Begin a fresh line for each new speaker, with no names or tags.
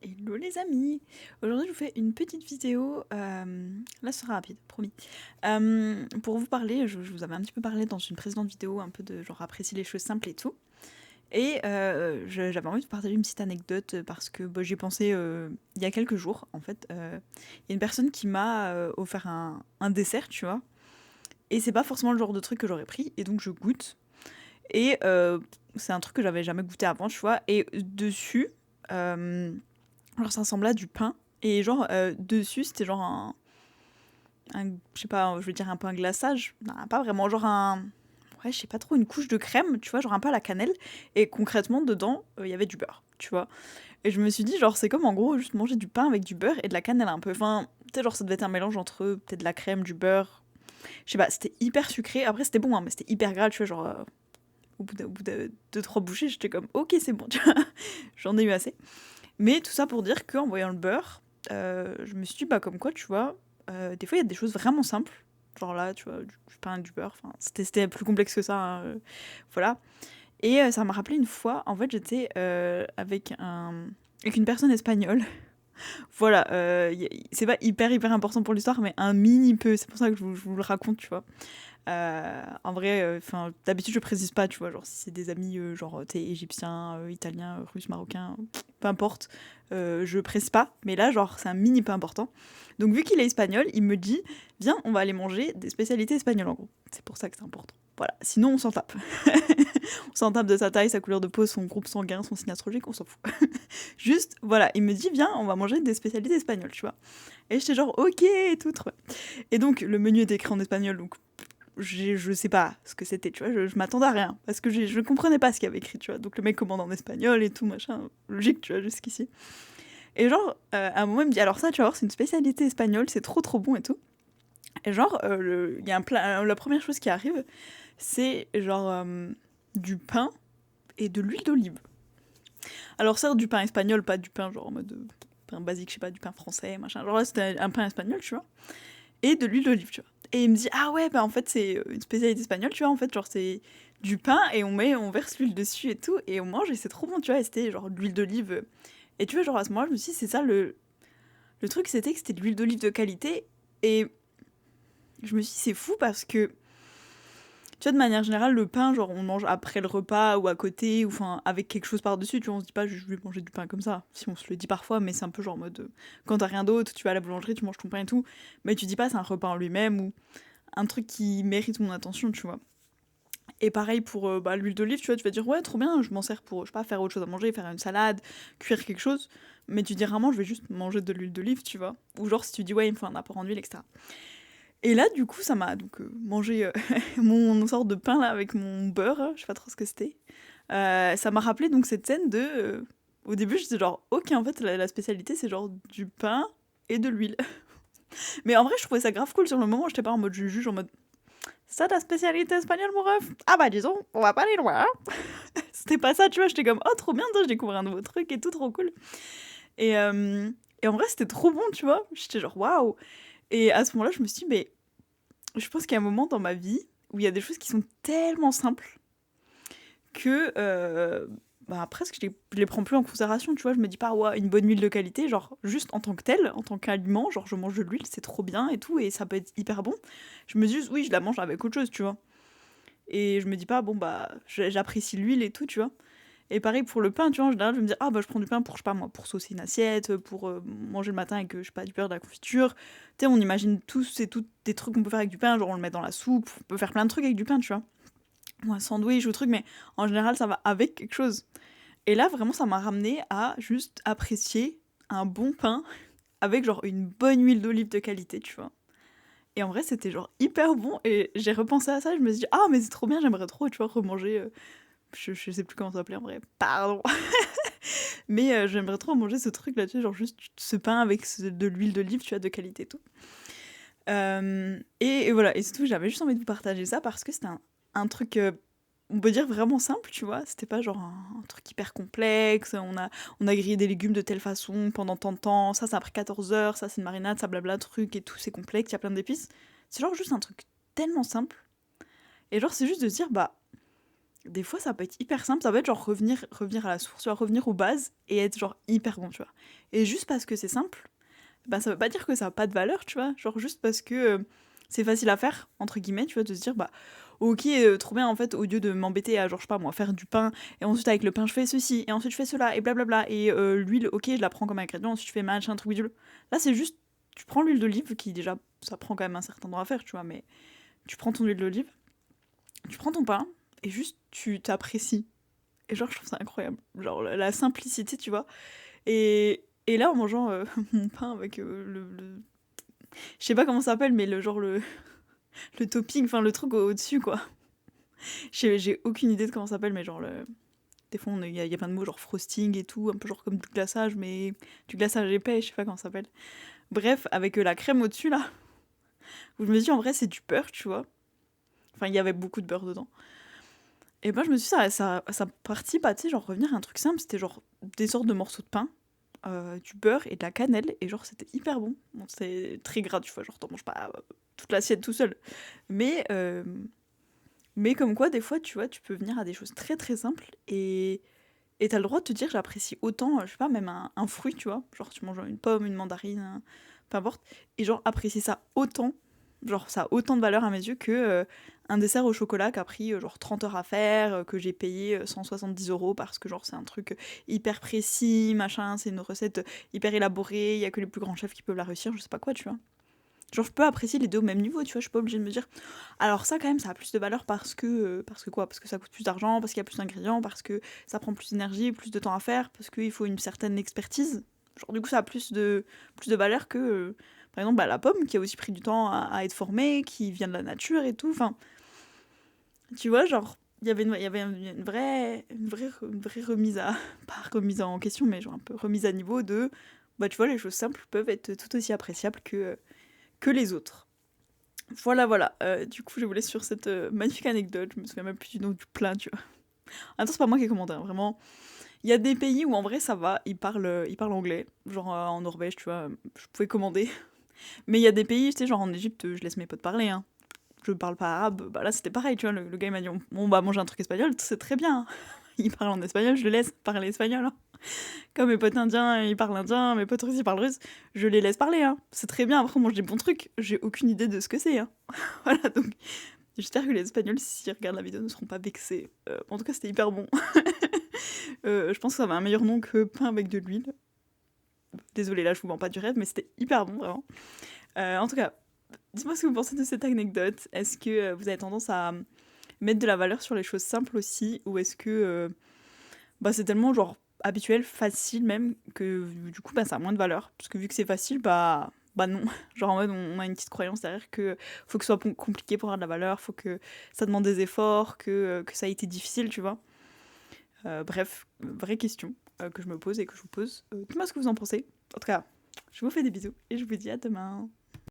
Hello les amis! Aujourd'hui je vous fais une petite vidéo, là ce sera rapide, promis. Pour vous parler, je vous avais un petit peu parlé dans une précédente vidéo un peu de genre apprécier les choses simples et tout. Et j'avais envie de partager une petite anecdote parce que bah, j'y ai pensé il y a quelques jours en fait. Il y a une personne qui m'a offert un dessert, tu vois. Et c'est pas forcément le genre de truc que j'aurais pris, et donc je goûte. Et c'est un truc que j'avais jamais goûté avant, tu vois. Et dessus, euh, genre ça ressemblait à du pain. Et genre, dessus, c'était genre je sais pas, je veux dire un peu un glaçage. Non, pas vraiment, genre un... Ouais, je sais pas trop, une couche de crème, tu vois, genre un peu à la cannelle. Et concrètement, dedans, il y avait du beurre, tu vois. Et je me suis dit, genre, c'est comme en gros, juste manger du pain avec du beurre et de la cannelle un peu. Enfin, tu sais, genre, ça devait être un mélange entre peut-être de la crème, du beurre. Je sais pas, c'était hyper sucré. Après, c'était bon, hein, mais c'était hyper gras, tu vois, genre... au bout de 2-3 bouchées, j'étais comme, ok, c'est bon, tu vois. J'en ai eu assez. Mais tout ça pour dire qu'en voyant le beurre, je me suis dit, bah comme quoi, tu vois, des fois il y a des choses vraiment simples. Genre là, tu vois, du pain et du beurre, enfin, c'était plus complexe que ça, hein, voilà. Et ça m'a rappelé une fois, en fait, j'étais avec une personne espagnole. Voilà, c'est pas hyper important pour l'histoire, mais un mini peu, c'est pour ça que je vous le raconte, tu vois. En vrai, enfin, d'habitude je précise pas, tu vois, genre si c'est des amis, genre t'es égyptien, italien, russe, marocain, peu importe, je précise pas. Mais là, genre c'est un mini peu important. Donc vu qu'il est espagnol, il me dit, viens, on va aller manger des spécialités espagnoles en gros. C'est pour ça que c'est important. Voilà, sinon on s'en tape. On s'en tape de sa taille, sa couleur de peau, son groupe sanguin, son signe astrologique, on s'en fout. Juste, voilà, il me dit, viens, on va manger des spécialités espagnoles, tu vois. Et j'étais genre, ok, tout trop. Et donc le menu était écrit en espagnol, donc je sais pas ce que c'était, tu vois, je m'attendais à rien, parce que je comprenais pas ce qu'il y avait écrit, tu vois. Donc le mec commande en espagnol et tout, machin, logique, tu vois, jusqu'ici. Et genre, à un moment, il me dit, alors ça, tu vas voir, c'est une spécialité espagnole, c'est trop bon et tout. Et genre, il y a un plat, la première chose qui arrive, c'est genre du pain et de l'huile d'olive. Alors certes, du pain espagnol, pas du pain genre en mode pain basique, je sais pas, du pain français, machin. Genre là, c'était un pain espagnol, tu vois. Et de l'huile d'olive, tu vois. Et il me dit, ah ouais, bah en fait, c'est une spécialité espagnole, tu vois, en fait, genre c'est du pain et on verse l'huile dessus et tout, et on mange, et c'est trop bon, tu vois, et c'était genre de l'huile d'olive. Et tu vois, genre à ce moment-là, je me suis dit, c'est ça le truc, c'était que c'était de l'huile d'olive de qualité, et je me suis dit, c'est fou parce que, tu vois, de manière générale, le pain, genre on mange après le repas ou à côté, ou enfin avec quelque chose par-dessus, tu vois, on se dit pas, je vais manger du pain comme ça. Si on se le dit parfois, mais c'est un peu genre en mode, quand t'as rien d'autre, tu vas à la boulangerie, tu manges ton pain et tout, mais tu dis pas, c'est un repas en lui-même, ou un truc qui mérite mon attention, tu vois. Et pareil pour bah, l'huile d'olive, tu vois, tu vas dire ouais, trop bien, je m'en sers pour, je sais pas, faire autre chose à manger, faire une salade, cuire quelque chose. Mais tu dis rarement, je vais juste manger de l'huile d'olive, tu vois. Ou genre si tu dis ouais, il me faut un apport en huile, etc. Et là, du coup, ça m'a donc mangé mon sorte de pain là avec mon beurre, je sais pas trop ce que c'était. Ça m'a rappelé donc cette scène de. Au début, j'étais genre, ok, en fait, la spécialité c'est genre du pain et de l'huile. Mais en vrai, je trouvais ça grave cool sur le moment, j'étais pas en mode je juge, en mode ça ta spécialité espagnole, mon ref? Ah bah disons, on va pas aller loin. C'était pas ça, tu vois, j'étais comme, oh trop bien, je découvre un nouveau truc et tout, trop cool. Et, et en vrai, c'était trop bon, tu vois. J'étais genre, waouh. Et à ce moment-là, je me suis dit, mais je pense qu'il y a un moment dans ma vie où il y a des choses qui sont tellement simples que bah, presque je les prends plus en considération, tu vois. Je me dis pas, ouais, une bonne huile de qualité, genre juste en tant que telle, en tant qu'aliment, genre je mange de l'huile, c'est trop bien et tout, et ça peut être hyper bon. Je me dis juste, oui, je la mange avec autre chose, tu vois. Et je me dis pas, bon bah, j'apprécie l'huile et tout, tu vois. Et pareil pour le pain, tu vois, en général, je me dis, ah bah je prends du pain pour, je sais pas moi, pour saucer une assiette, pour manger le matin avec, je sais pas, du beurre, de la confiture. Tu sais, on imagine tous et toutes des trucs qu'on peut faire avec du pain, genre on le met dans la soupe, on peut faire plein de trucs avec du pain, tu vois. Ou un sandwich ou truc, mais en général, ça va avec quelque chose. Et là, vraiment, ça m'a ramené à juste apprécier un bon pain avec genre une bonne huile d'olive de qualité, tu vois. Et en vrai, c'était genre hyper bon, et j'ai repensé à ça, je me suis dit, ah mais c'est trop bien, j'aimerais trop, tu vois, remanger... je sais plus comment ça s'appelait en vrai, pardon. Mais j'aimerais trop manger ce truc là, tu sais, genre juste ce pain avec de l'huile d'olive, tu vois, de qualité et tout. Et voilà, et surtout, j'avais juste envie de vous partager ça parce que c'était un truc, on peut dire vraiment simple, tu vois. C'était pas genre un truc hyper complexe, on a grillé des légumes de telle façon pendant tant de temps, ça a pris 14 heures, ça c'est une marinade, ça blabla truc et tout, c'est complexe, il y a plein d'épices. C'est genre juste un truc tellement simple. Et genre, c'est juste de se dire, bah, des fois, ça peut être hyper simple, ça peut être genre revenir à la source, tu vois, revenir aux bases et être genre hyper bon, tu vois. Et juste parce que c'est simple, bah ça veut pas dire que ça a pas de valeur, tu vois. Genre juste parce que c'est facile à faire, entre guillemets, tu vois, de se dire, bah ok, trop bien en fait, au lieu de m'embêter à genre, je sais pas moi, faire du pain, et ensuite avec le pain je fais ceci, et ensuite je fais cela, et blablabla, et l'huile, ok, je la prends comme ingrédient, ensuite je fais machin, truc bidule. Là c'est juste, tu prends l'huile d'olive, qui déjà, ça prend quand même un certain temps à faire, tu vois, mais tu prends ton huile d'olive, tu prends ton pain, et juste tu t'apprécies. Et genre, je trouve ça incroyable. Genre, la simplicité, tu vois. Et là, en mangeant mon pain avec je sais pas comment ça s'appelle, mais le genre, le topping, enfin, le truc au-dessus, quoi. J'ai aucune idée de comment ça s'appelle, mais genre, des fois, il y a plein de mots, genre frosting et tout, un peu genre comme du glaçage, mais du glaçage épais, je sais pas comment ça s'appelle. Bref, avec la crème au-dessus, là, où je me dis, en vrai, c'est du beurre, tu vois. Enfin, il y avait beaucoup de beurre dedans. Et ben, je me suis dit, ça participe à, tu sais, genre, revenir à un truc simple, c'était genre des sortes de morceaux de pain, du beurre et de la cannelle, et genre, c'était hyper bon. Bon, c'est très gras, tu vois, genre, t'en manges pas toute l'assiette tout seul. Mais, euh, mais comme quoi, des fois, tu vois, tu peux venir à des choses très très simples, et t'as le droit de te dire, j'apprécie autant, je sais pas, même un fruit, tu vois, genre, tu manges une pomme, une mandarine, peu importe, et genre, apprécier ça autant, genre, ça a autant de valeur à mes yeux que un dessert au chocolat qui a pris genre 30 heures à faire, que j'ai payé 170 € parce que genre c'est un truc hyper précis, machin, c'est une recette hyper élaborée, il y a que les plus grands chefs qui peuvent la réussir, je sais pas quoi, tu vois. Genre je peux apprécier les deux au même niveau, tu vois, je suis pas obligée de me dire alors ça quand même ça a plus de valeur parce que quoi? Parce que ça coûte plus d'argent, parce qu'il y a plus d'ingrédients, parce que ça prend plus d'énergie, plus de temps à faire, parce qu'il faut une certaine expertise. Genre du coup ça a plus de valeur que par exemple bah, la pomme qui a aussi pris du temps à être formée, qui vient de la nature et tout. Enfin, tu vois, genre il y avait une vraie remise à pas remise en question, mais genre un peu remise à niveau de bah tu vois les choses simples peuvent être tout aussi appréciables que les autres. Voilà, voilà. Du coup, je vous laisse sur cette magnifique anecdote. Je me souviens même plus du nom du plat, tu vois. Attends, c'est pas moi qui ai commandé, hein, vraiment. Il y a des pays où en vrai ça va, ils parlent anglais. Genre en Norvège, tu vois, je pouvais commander. Mais il y a des pays, tu sais, genre en Égypte, je laisse mes potes parler, hein. Je parle pas arabe, bah là c'était pareil, tu vois. Le gars il m'a dit, on va manger un truc espagnol, c'est très bien. Il parle en espagnol, je le laisse parler espagnol, hein. Comme mes potes indiens, ils parlent indien, mes potes russes, ils parlent russe, je les laisse parler, hein. C'est très bien, après on mange des bons trucs, j'ai aucune idée de ce que c'est, hein. Voilà, donc j'espère que les Espagnols, s'ils regardent la vidéo, ne seront pas vexés. En tout cas, c'était hyper bon. Je pense que ça avait un meilleur nom que pain avec de l'huile. Désolée, là, je vous vends pas du rêve, mais c'était hyper bon, vraiment. En tout cas, dites-moi ce que vous pensez de cette anecdote. Est-ce que vous avez tendance à mettre de la valeur sur les choses simples aussi, ou est-ce que bah, c'est tellement genre habituel, facile même, que du coup, bah, ça a moins de valeur. Parce que vu que c'est facile, bah non. Genre en mode, on a une petite croyance derrière que faut que ce soit compliqué pour avoir de la valeur, faut que ça demande des efforts, que ça a été difficile, tu vois. Bref, vraie question que je me pose et que je vous pose. Dites-moi ce que vous en pensez. En tout cas, je vous fais des bisous et je vous dis à demain.